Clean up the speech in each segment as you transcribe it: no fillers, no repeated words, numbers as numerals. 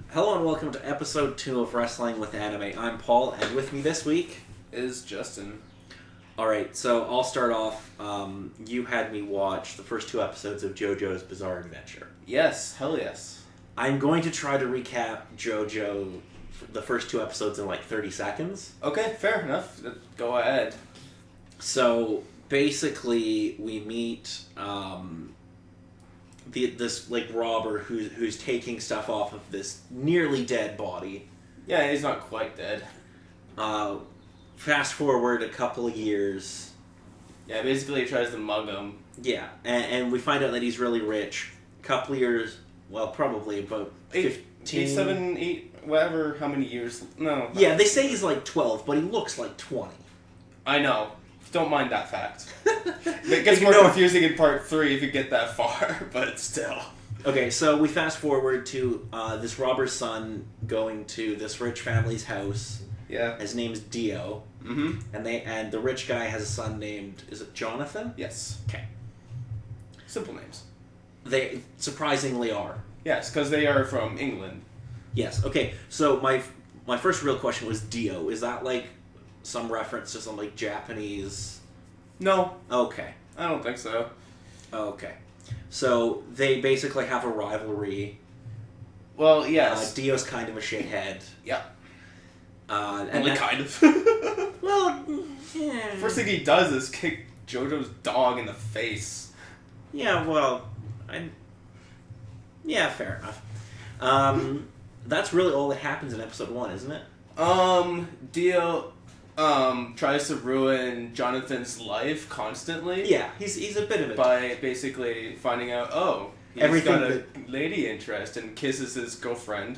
Hello and welcome to episode 2 of Wrestling with Anime. I'm Paul, and with me this week is Justin. Alright, so I'll start off. You had me watch the first 2 episodes of Jojo's Bizarre Adventure. Yes, hell yes. I'm going to try to recap Jojo, the first 2 episodes in like 30 seconds. Okay, fair enough. Go ahead. So, basically, we meet this like robber who's taking stuff off of this nearly dead body. Yeah, he's not quite dead. Fast forward a couple of years. Yeah, basically he tries to mug him. Yeah, and we find out that he's really rich. A couple of years, well, probably about 15... 7, 8, whatever, how many years? No. Yeah, they say he's like 12, but he looks like 20. I know. Don't mind that fact. It gets more confusing in part 3 if you get that far, but still. Okay, so we fast forward to this robber's son going to this rich family's house. Yeah. His name's Dio. Mm-hmm. And the rich guy has a son named, is it Jonathan? Yes. Okay. Simple names. They surprisingly are. Yes, because they are from England. Yes. Okay, so my first real question was Dio. Is that like some reference to some like Japanese? No. Okay. I don't think so. Okay. So they basically have a rivalry. Well, yes. Dio's kind of a shithead. Yeah. And kind of. Well, yeah. First thing he does is kick Jojo's dog in the face. Yeah, well, yeah, fair enough. That's really all that happens in episode 1, isn't it? Dio tries to ruin Jonathan's life constantly. Yeah, he's a bit of it. By basically finding out, he's got a lady interest and kisses his girlfriend.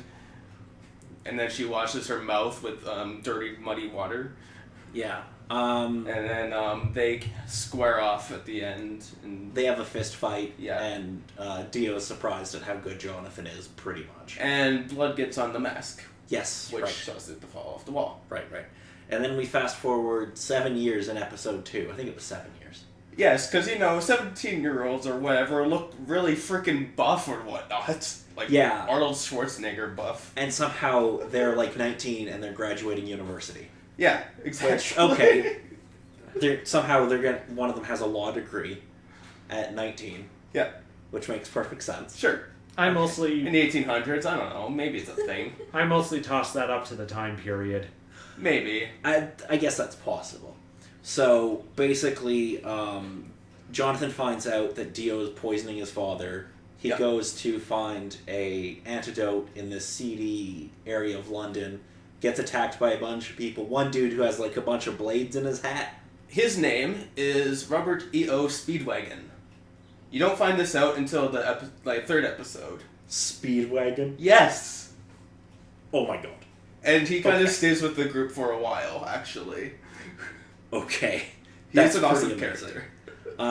And then she washes her mouth with dirty, muddy water. Yeah. And then they square off at the end. And they have a fist fight. Yeah. And Dio's surprised at how good Jonathan is, pretty much. And blood gets on the mask. Yes, which causes it to fall off the wall. Right. And then we fast forward 7 years in episode 2. I think it was 7 years. Yes, because, 17-year-olds or whatever look really freaking buff or whatnot. Like, yeah. Arnold Schwarzenegger buff. And somehow they're, 19 and they're graduating university. Yeah, exactly. Which, okay. One of them has a law degree at 19. Yeah. Which makes perfect sense. Sure. I mostly... In the 1800s, I don't know. Maybe it's a thing. I mostly toss that up to the time period. Maybe. I guess that's possible. So, basically, Jonathan finds out that Dio is poisoning his father. He goes to find a antidote in this seedy area of London. Gets attacked by a bunch of people. One dude who has, a bunch of blades in his hat. His name is Robert E.O. Speedwagon. You don't find this out until the 3rd episode. Speedwagon? Yes! Oh my god. And he kind of stays with the group for a while, actually. Okay. He's an awesome character.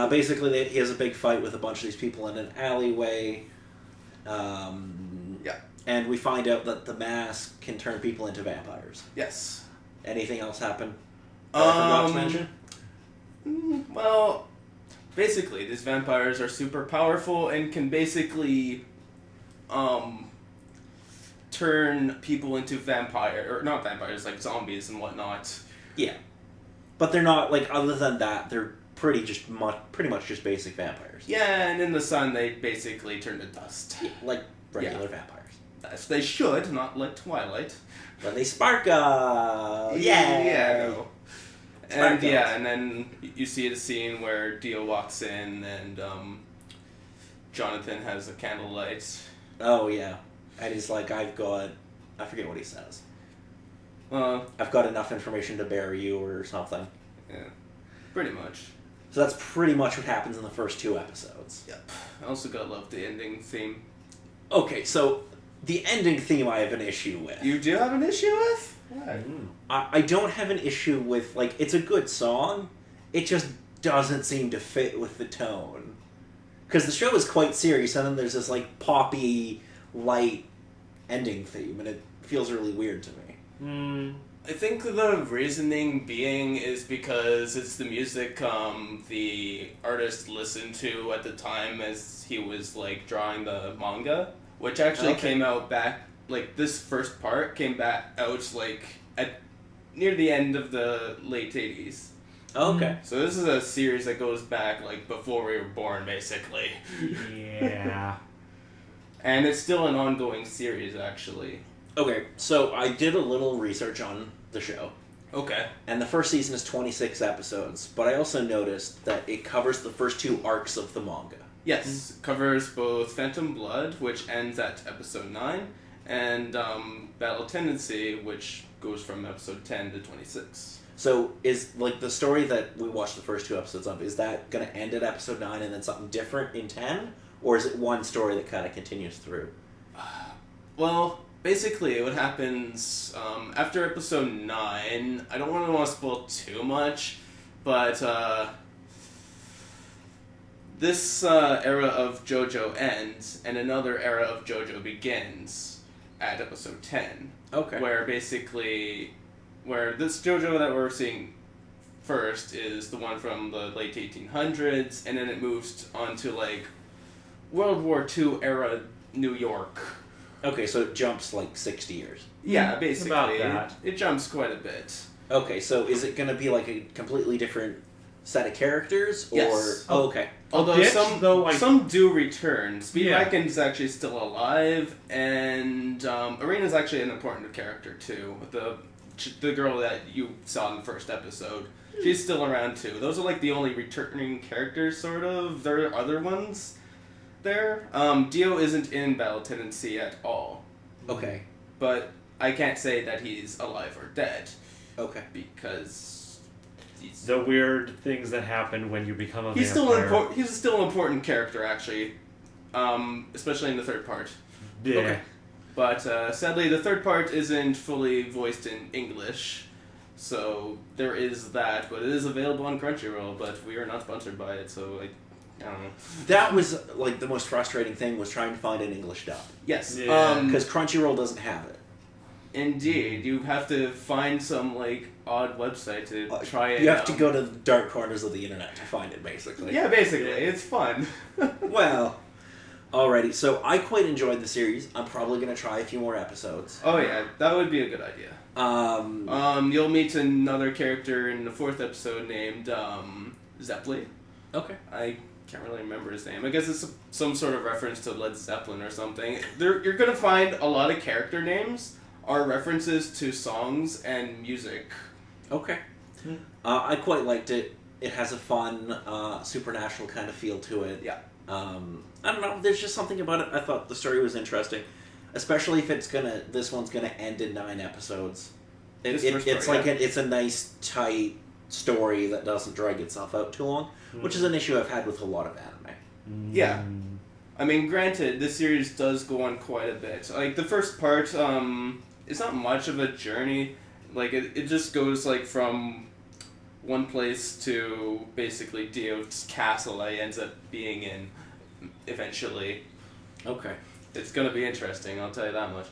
Basically, he has a big fight with a bunch of these people in an alleyway. Yeah. And we find out that the mask can turn people into vampires. Yes. Anything else happen? I forgot to mention? Well, basically, these vampires are super powerful and can basically turn people into not vampires, like zombies and whatnot. Yeah. But they're not, other than that, they're pretty much just basic vampires. Yeah, and in the sun, they basically turn to dust. Yeah, like regular vampires. As they should, not like Twilight. But they sparkle! Yeah. And and then you see the scene where Dio walks in and Jonathan has a candlelight. Oh, yeah. And he's like, I forget what he says. I've got enough information to bury you or something. Yeah, pretty much. So that's pretty much what happens in the first 2 episodes. Yep. I also gotta love the ending theme. Okay, so the ending theme I have an issue with. You do have an issue with? Why? I don't have an issue with, it's a good song. It just doesn't seem to fit with the tone. Because the show is quite serious, and then there's this, poppy, light ending theme, and it feels really weird to me. I think the reasoning being is because it's the music the artist listened to at the time as he was drawing the manga, which actually came out back like this first part came back out like at near the end of the late 80s. Okay. So this is a series that goes back like before we were born, basically. Yeah. And it's still an ongoing series, actually. Okay, so I did a little research on the show. Okay. And the first season is 26 episodes, but I also noticed that it covers the first 2 arcs of the manga. Yes, covers both Phantom Blood, which ends at episode 9, and Battle Tendency, which goes from episode 10 to 26. So is, like, the story that we watched the first 2 episodes of, is that going to end at episode 9 and then something different in 10? Or is it one story that kind of continues through? Well, basically, what happens after episode 9, I don't want to spoil too much, but this era of JoJo ends, and another era of JoJo begins at episode 10. Okay. Where basically, where this JoJo that we're seeing first is the one from the late 1800s, and then it moves on to, like, World War II era New York. Okay, so it jumps, like, 60 years. Yeah, basically. About that. It jumps quite a bit. Okay, so is it going to be, like, a completely different set of characters? Or... Yes. Oh, okay. Although bit, some do return. Yeah. Speedwagon's actually still alive, and Arena's actually an important character too. The girl that you saw in the first episode, she's still around too. Those are like the only returning characters, sort of. There are other ones there. Dio isn't in Battle Tendency at all. Okay. But I can't say that he's alive or dead. Okay. Because he's... The weird things that happen when you become a He's vampire. he's still an important character, actually. Especially in the third part. Yeah. Okay. But sadly, the third part isn't fully voiced in English. So there is that, but it is available on Crunchyroll, but we are not sponsored by it, so I don't know. That was, like, the most frustrating thing, was trying to find an English dub. Yes. Yeah. Because Crunchyroll doesn't have it. Indeed. You have to find some, like, odd website to try it. You have to go to the dark corners of the internet to find it, basically. Yeah, basically. It's fun. Well, alrighty. So I quite enjoyed the series. I'm probably going to try a few more episodes. Oh, yeah. That would be a good idea. You'll meet another character in the 4th episode named Zeppeli. Okay. I can't really remember his name. I guess it's some sort of reference to Led Zeppelin or something. You're going to find a lot of character names are references to songs and music. Okay. I quite liked it. It has a fun, supernatural kind of feel to it. Yeah. I don't know. There's just something about it. I thought the story was interesting, especially if this one's gonna end in 9 episodes. It's a nice tight story that doesn't drag itself out too long, which is an issue I've had with a lot of anime. Yeah. I mean, granted, this series does go on quite a bit. Like, the first part, it's not much of a journey. Like, it just goes, like, from one place to basically Dio's castle that he ends up being in eventually. Okay. It's gonna be interesting, I'll tell you that much.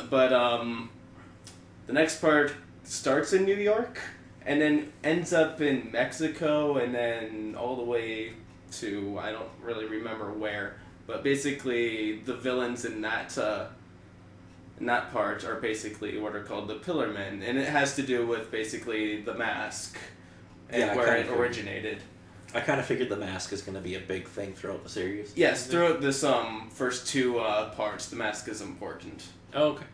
But the next part starts in New York, and then ends up in Mexico, and then all the way to, I don't really remember where, but basically the villains in that part are basically what are called the Pillar Men, and it has to do with basically the mask and where it originated. I kind of figured the mask is going to be a big thing throughout the series. Yes, throughout this first 2 parts, the mask is important. Oh, okay.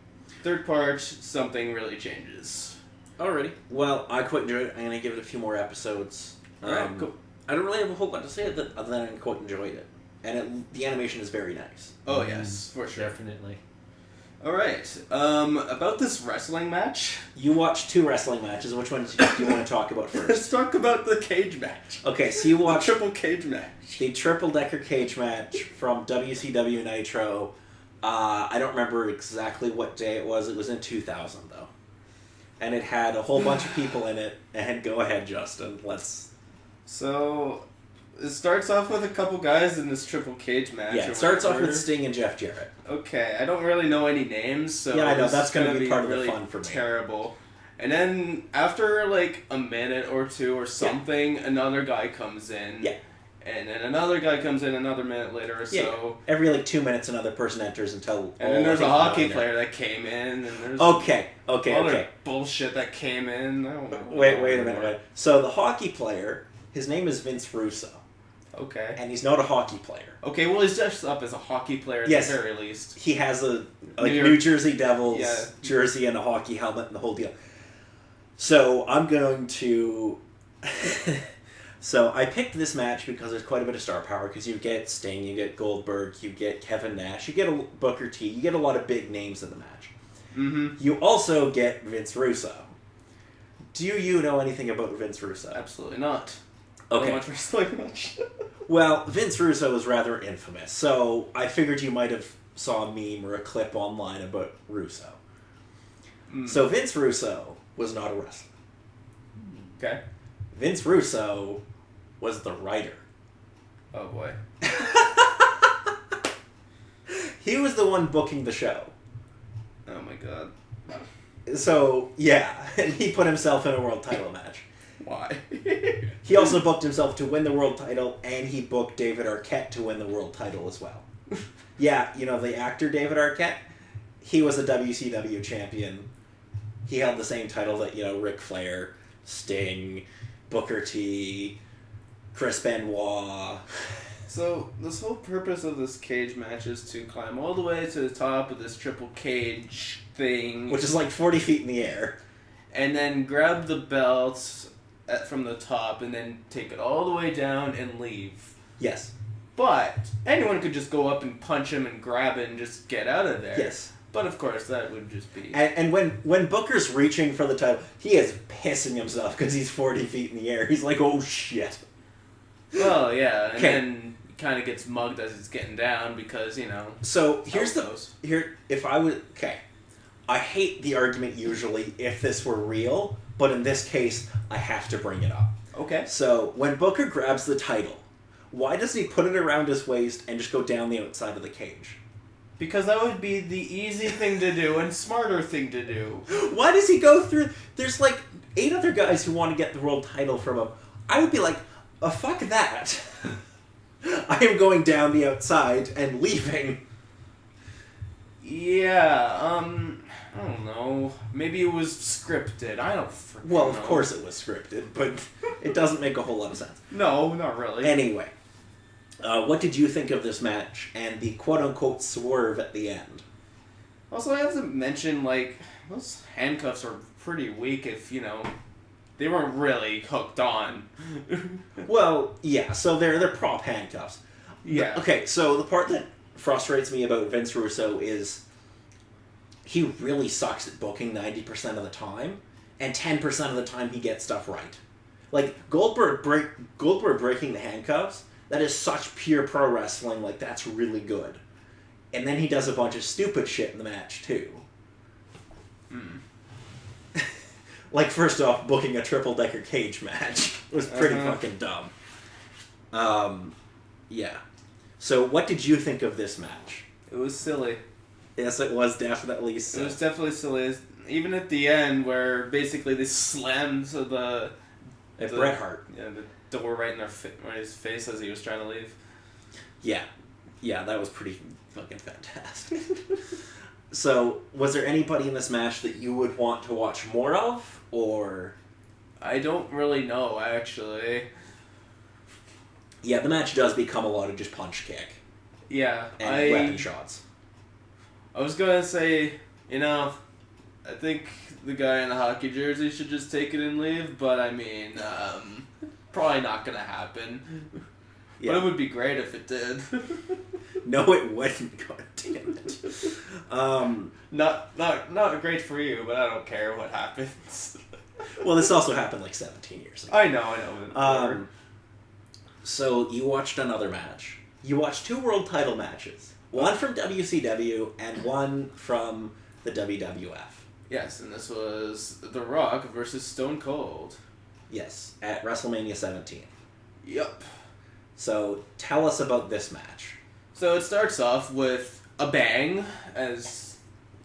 Third part, something really changes. Alrighty. Well, I quite enjoyed it. I'm going to give it a few more episodes. Alright, cool. I don't really have a whole lot to say other than I quite enjoyed it. And the animation is very nice. Oh, yes, for sure. Definitely. Alright, about this wrestling match. You watched 2 wrestling matches. Which one do you want to talk about first? Let's talk about the cage match. Okay, so you watched the triple cage match. The triple-decker cage match from WCW Nitro. I don't remember exactly what day it was. It was in 2000, though. And it had a whole bunch of people in it. And go ahead, Justin. So, it starts off with a couple guys in this triple cage match. Yeah, it starts off with Sting and Jeff Jarrett. Okay, I don't really know any names, so yeah, I know that's going to be part really of the fun for me. Terrible. And then after like a minute or 2 or something, another guy comes in. Yeah. And then another guy comes in another minute later or so. Every like 2 minutes, another person enters until. And then there's a hockey player that came in, and there's okay. bullshit that came in. I don't know. Wait a minute. So the hockey player, his name is Vince Russo. Okay. And he's not a hockey player. Okay, well he's dressed up as a hockey player at the very least. He has a New Jersey Devils jersey and a hockey helmet and the whole deal. So I'm going to. So I picked this match because there's quite a bit of star power, because you get Sting, you get Goldberg, you get Kevin Nash, you get a Booker T, you get a lot of big names in the match. Mm-hmm. You also get Vince Russo. Do you know anything about Vince Russo? Absolutely not. Okay. Not much wrestling much. Well, Vince Russo is rather infamous, so I figured you might have saw a meme or a clip online about Russo. Mm. So Vince Russo was not a wrestler. Okay. Vince Russo was the writer. Oh boy. He was the one booking the show. Oh my god. So, yeah, and he put himself in a world title match. Why? He also booked himself to win the world title, and he booked David Arquette to win the world title as well. Yeah, you know, the actor David Arquette, he was a WCW champion. He held the same title that, you know, Ric Flair, Sting, Booker T, Chris Benoit. So, this whole purpose of this cage match is to climb all the way to the top of this triple cage thing. Which is like 40 feet in the air. And then grab the belt from the top and then take it all the way down and leave. Yes. But anyone could just go up and punch him and grab it and just get out of there. Yes. But of course, that would just be... And when Booker's reaching for the title, he is pissing himself because he's 40 feet in the air. He's like, oh shit. Well, yeah, and then he kind of gets mugged as he's getting down because, you know... So, if I would... Okay. I hate the argument usually if this were real, but in this case, I have to bring it up. Okay. So, when Booker grabs the title, why doesn't he put it around his waist and just go down the outside of the cage? Because that would be the easy thing to do and smarter thing to do. Why does he go through... There's like 8 other guys who want to get the world title from him. I would be like, oh, fuck that. I am going down the outside and leaving. Yeah, I don't know. Maybe it was scripted. I don't freaking know. Well, of course it was scripted, but it doesn't make a whole lot of sense. No, not really. Anyway, what did you think of this match and the quote-unquote swerve at the end? Also, I have to mention, like, those handcuffs are pretty weak if, you know, they weren't really hooked on. Well, yeah, so they're prop handcuffs. Yeah. Okay, so the part that frustrates me about Vince Russo is he really sucks at booking 90% of the time, and 10% of the time he gets stuff right. Like, Goldberg breaking the handcuffs, that is such pure pro wrestling, like, that's really good. And then he does a bunch of stupid shit in the match, too. Like, first off, booking a triple-decker cage match was pretty fucking dumb. Yeah. So, what did you think of this match? It was silly. Yes, it was definitely silly. It was definitely silly. Even at the end, where basically they slammed the Bret Hart. Yeah, the door right in his face as he was trying to leave. Yeah. Yeah, that was pretty fucking fantastic. So, was there anybody in this match that you would want to watch more of, or...? I don't really know, actually. Yeah, the match does become a lot of just punch kick. Yeah, and weapon shots. I was gonna say, you know, I think the guy in the hockey jersey should just take it and leave, but I mean, probably not gonna happen. Yeah. But it would be great if it did. No, it wouldn't. God damn it. Not great for you, but I don't care what happens. Well, this also happened like 17 years ago. I know. So you watched another match. You watched 2 world title matches. One from WCW and one from the WWF. Yes, and this was The Rock versus Stone Cold. Yes, at WrestleMania 17. Yep. So tell us about this match. So it starts off with a bang, as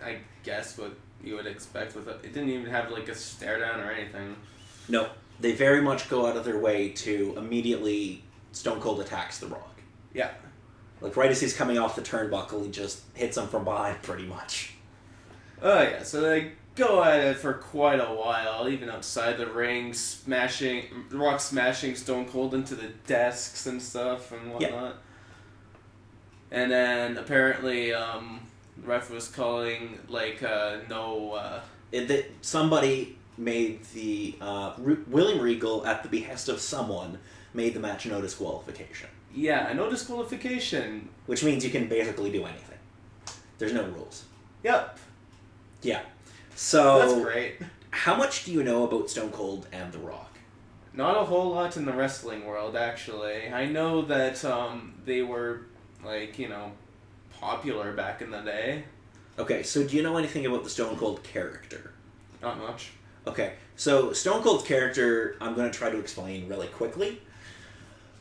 I guess what you would expect with it. It didn't even have like a stare down or anything. No, they very much go out of their way to immediately Stone Cold attacks The Rock. Yeah. Like, right as he's coming off the turnbuckle, he just hits him from behind, pretty much. Oh, yeah, so they go at it for quite a while, even outside the ring, The Rock smashing Stone Cold into the desks and stuff and whatnot. Yeah. And then, apparently, the ref was calling, Somebody made William Regal, at the behest of someone, made the match no disqualification. Yeah, no disqualification. Which means you can basically do anything. There's no rules. Yep. Yeah. So... That's great. How much do you know about Stone Cold and The Rock? Not a whole lot in the wrestling world, actually. I know that they were, popular back in the day. Okay, so do you know anything about the Stone Cold character? Not much. Okay, so Stone Cold's character, I'm going to try to explain really quickly.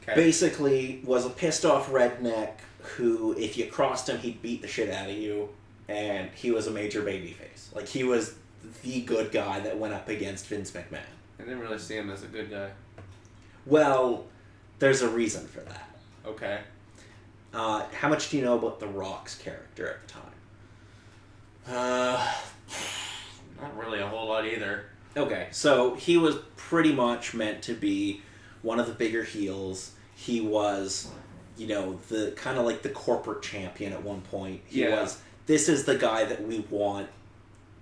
Okay. Basically, was a pissed-off redneck who, if you crossed him, he'd beat the shit out of you, and he was a major babyface. Like, he was the good guy that went up against Vince McMahon. I didn't really see him as a good guy. Well, there's a reason for that. Okay. How much do you know about The Rock's character at the time? Not really a whole lot either. Okay, so he was pretty much meant to be one of the bigger heels. He was, the kind of like the corporate champion at one point. He was, this is the guy that we want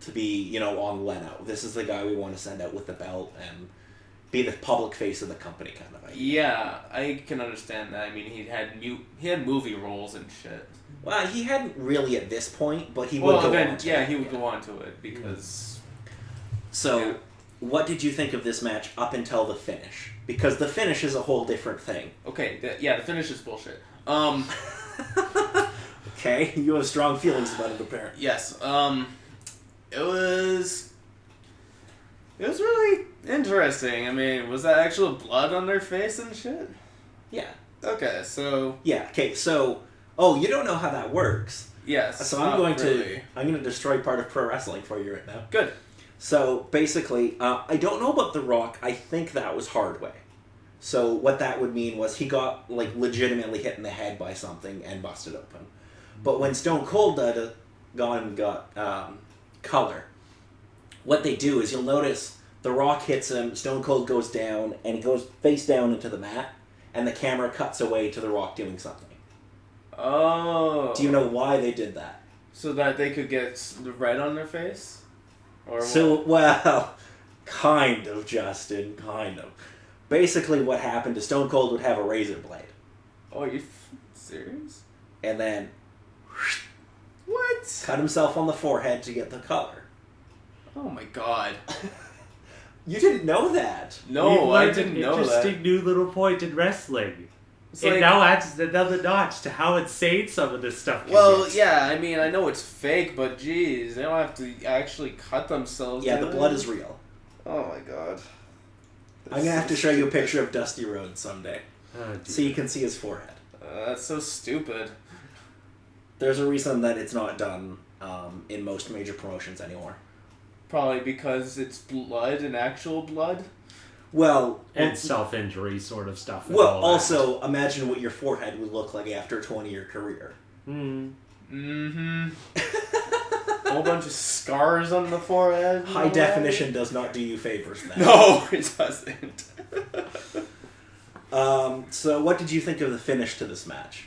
to be, on Leno. This is the guy we want to send out with the belt and be the public face of the company kind of idea. Yeah, I can understand that. I mean, he had movie roles and shit. Well, he hadn't really at this point, but he would go on to it. He would go on to it because... So, what did you think of this match up until the finish? Because the finish is a whole different thing. Okay, the finish is bullshit. Okay, you have strong feelings about it, apparently. Yes, it was really interesting. I mean, was that actual blood on their face and shit? Yeah. Okay, so... Yeah, okay, so... Oh, you don't know how that works. Yes. So I'm going to destroy part of pro wrestling for you right now. Good. So, basically, I don't know about The Rock. I think that was hard way. So, what that would mean was he got, legitimately hit in the head by something and busted open. But when Stone Cold got color, what they do is you'll notice The Rock hits him, Stone Cold goes down, and he goes face down into the mat, and the camera cuts away to The Rock doing something. Oh. Do you know why they did that? So that they could get the red on their face? Or so, well, kind of, Justin, kind of. Basically what happened is Stone Cold would have a razor blade. Oh, are you serious? And then... What? Cut himself on the forehead to get the color. Oh my god. You didn't know that? No, I didn't know that. Interesting new little point in wrestling. It's It now adds another notch to how insane some of this stuff can Well, get. yeah, I mean, I know it's fake, but geez, they don't have to actually cut themselves. Yeah, the blood is real. Oh my god. I'm going to have to show you a picture of Dusty Rhodes someday. Oh, so you can see his forehead. That's so stupid. There's a reason that it's not done in most major promotions anymore. Probably because it's blood and actual blood. Well... And self-injury sort of stuff. Well, also, imagine what your forehead would look like after a 20-year career. Mm-hmm. A whole bunch of scars on the forehead. High definition does not do you favors then. No, it doesn't. So what did you think of the finish to this match?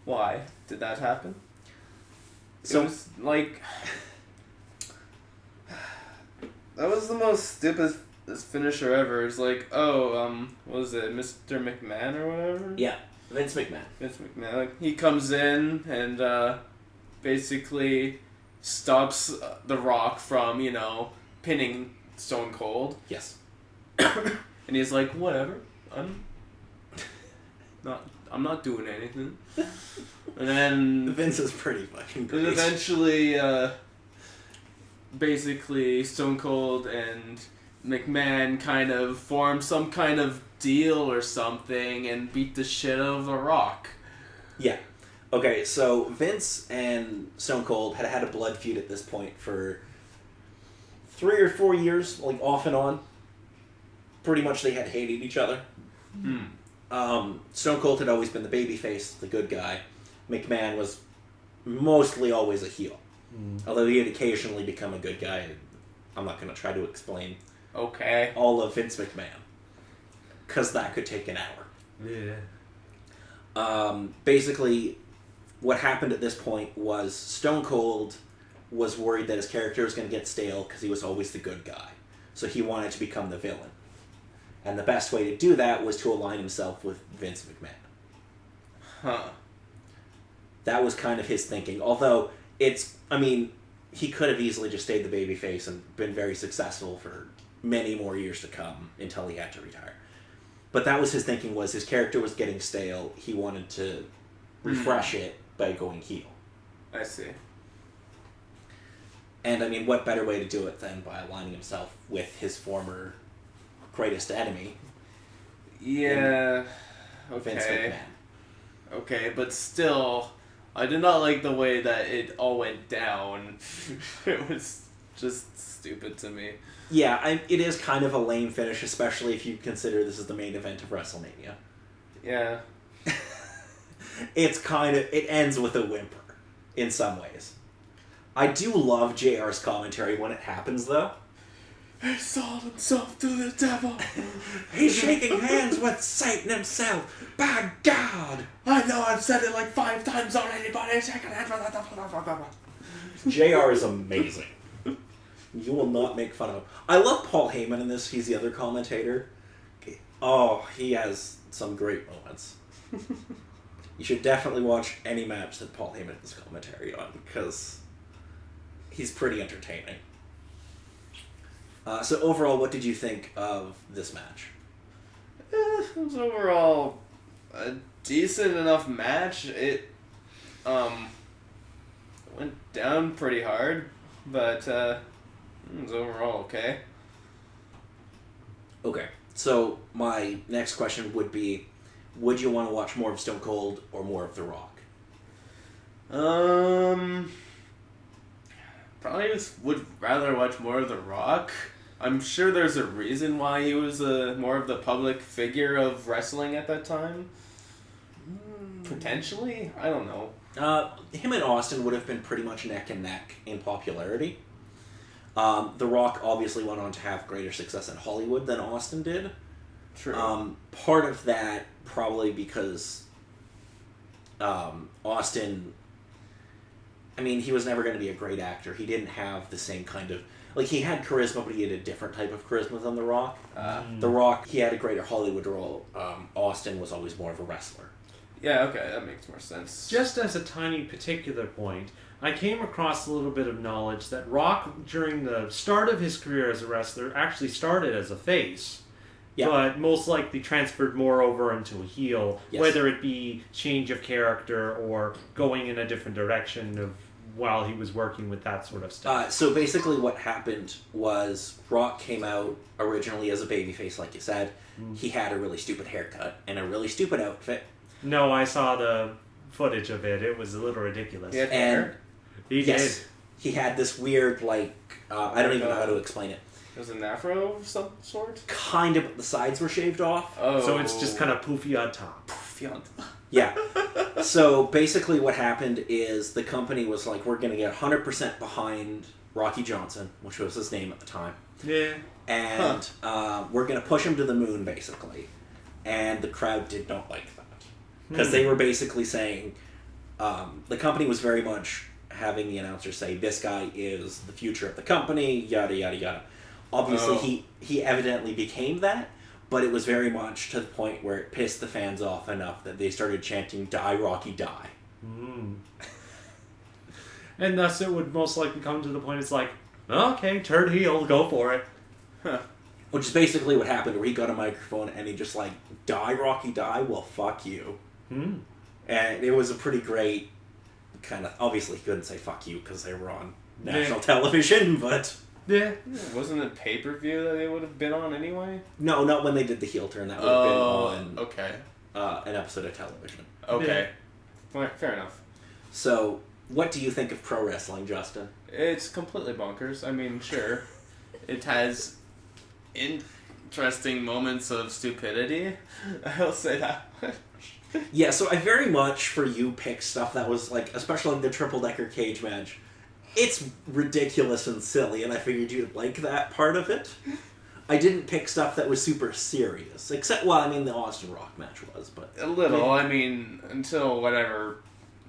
Why did that happen? So, it was like... That was the most stupid finisher ever. It's like, what was it, Mr. McMahon or whatever? Yeah, Vince McMahon. Vince McMahon. Like, he comes in and basically stops The Rock from, pinning Stone Cold. Yes. And he's like, whatever, I'm not doing anything. And then Vince is pretty fucking then great. eventually, basically Stone Cold and McMahon kind of formed some kind of deal or something and beat the shit out of The Rock. Yeah. Okay, so Vince and Stone Cold had a blood feud at this point for 3 or 4 years, off and on. Pretty much they had hated each other. Stone Cold had always been the babyface, the good guy. McMahon was mostly always a heel. Although he had occasionally become a good guy. I'm not going to try to explain all of Vince McMahon. Because that could take an hour. Yeah. Basically, what happened at this point was Stone Cold was worried that his character was going to get stale because he was always the good guy. So he wanted to become the villain. And the best way to do that was to align himself with Vince McMahon. That was kind of his thinking. Although, he could have easily just stayed the babyface and been very successful for many more years to come until he had to retire. But that was his thinking, was his character was getting stale. He wanted to refresh it by going heel. I see. And, what better way to do it than by aligning himself with his former greatest enemy? Yeah. Vince McMahon. Okay, but still, I did not like the way that it all went down. It was just stupid to me. Yeah, it is kind of a lame finish, especially if you consider this is the main event of WrestleMania. Yeah. It ends with a whimper, in some ways. I do love JR's commentary when it happens, though. He sold himself to the devil. He's shaking hands with Satan himself. By God! I know I've said it like 5 times already, but he's shaking hands with the devil. JR is amazing. You will not make fun of him. I love Paul Heyman in this. He's the other commentator. Oh, he has some great moments. You should definitely watch any match that Paul Heyman has commentary on, because he's pretty entertaining. So overall, what did you think of this match? It was overall a decent enough match. It went down pretty hard, but it was overall okay. Okay, so my next question would be, would you want to watch more of Stone Cold or more of The Rock? Probably would rather watch more of The Rock. I'm sure there's a reason why he was more of the public figure of wrestling at that time. Potentially? I don't know. Him and Austin would have been pretty much neck and neck in popularity. The Rock obviously went on to have greater success in Hollywood than Austin did. True. Part of that probably because Austin, he was never going to be a great actor. He didn't have the same kind of... he had charisma, but he had a different type of charisma than The Rock. The Rock, he had a greater Hollywood role. Austin was always more of a wrestler. Yeah, okay, that makes more sense. Just as a tiny particular point, I came across a little bit of knowledge that Rock, during the start of his career as a wrestler, actually started as a face. Yeah. But most likely transferred more over into a heel, yes. Whether it be change of character or going in a different direction of while he was working with that sort of stuff. So basically what happened was Rock came out originally as a babyface, like you said. He had a really stupid haircut and a really stupid outfit. No, I saw the footage of it. It was a little ridiculous. He had hair? He did. He had this weird, I don't even know how to explain it. It was an afro of some sort? Kind of, but the sides were shaved off. Oh. So it's just kind of poofy on top. Poofy on top. Yeah. So basically what happened is the company was like, we're going to get 100% behind Rocky Johnson, which was his name at the time. Yeah. And we're going to push him to the moon, basically. And the crowd did not like that. Because they were basically saying, the company was very much having the announcer say, this guy is the future of the company, yada, yada, yada. Obviously, he evidently became that, but it was very much to the point where it pissed the fans off enough that they started chanting, die, Rocky, die. And thus it would most likely come to the point it's like, okay, turn heel, go for it. Huh. Which is basically what happened, where he got a microphone and he just die, Rocky, die? Well, fuck you. And it was a pretty great kind of... Obviously, he couldn't say fuck you because they were on national television, but... Yeah. Wasn't it pay-per-view that they would have been on anyway? No, not when they did the heel turn. That would have been on an episode of television. Okay. Yeah. Fair enough. So, what do you think of pro wrestling, Justin? It's completely bonkers. Sure. It has interesting moments of stupidity. I'll say that. Yeah, so I very much, for you, picked stuff that was, like, especially the triple-decker cage match. It's ridiculous and silly, and I figured you'd like that part of it. I didn't pick stuff that was super serious. Except, well, I mean, the Austin Rock match was, but... A little, I mean, until whatever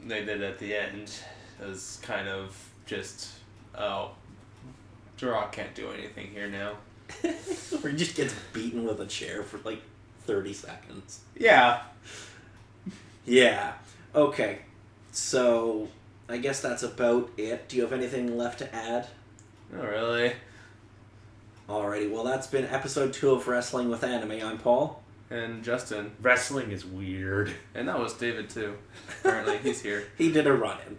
they did at the end was kind of just, oh, Rock can't do anything here now. Or he just gets beaten with a chair for, like, 30 seconds. Yeah. Yeah. Okay. So, I guess that's about it. Do you have anything left to add? Not really. Alrighty, well that's been episode 2 of Wrestling with Anime. I'm Paul. And Justin. Wrestling is weird. And that was David too. Apparently, he's here. He did a run-in.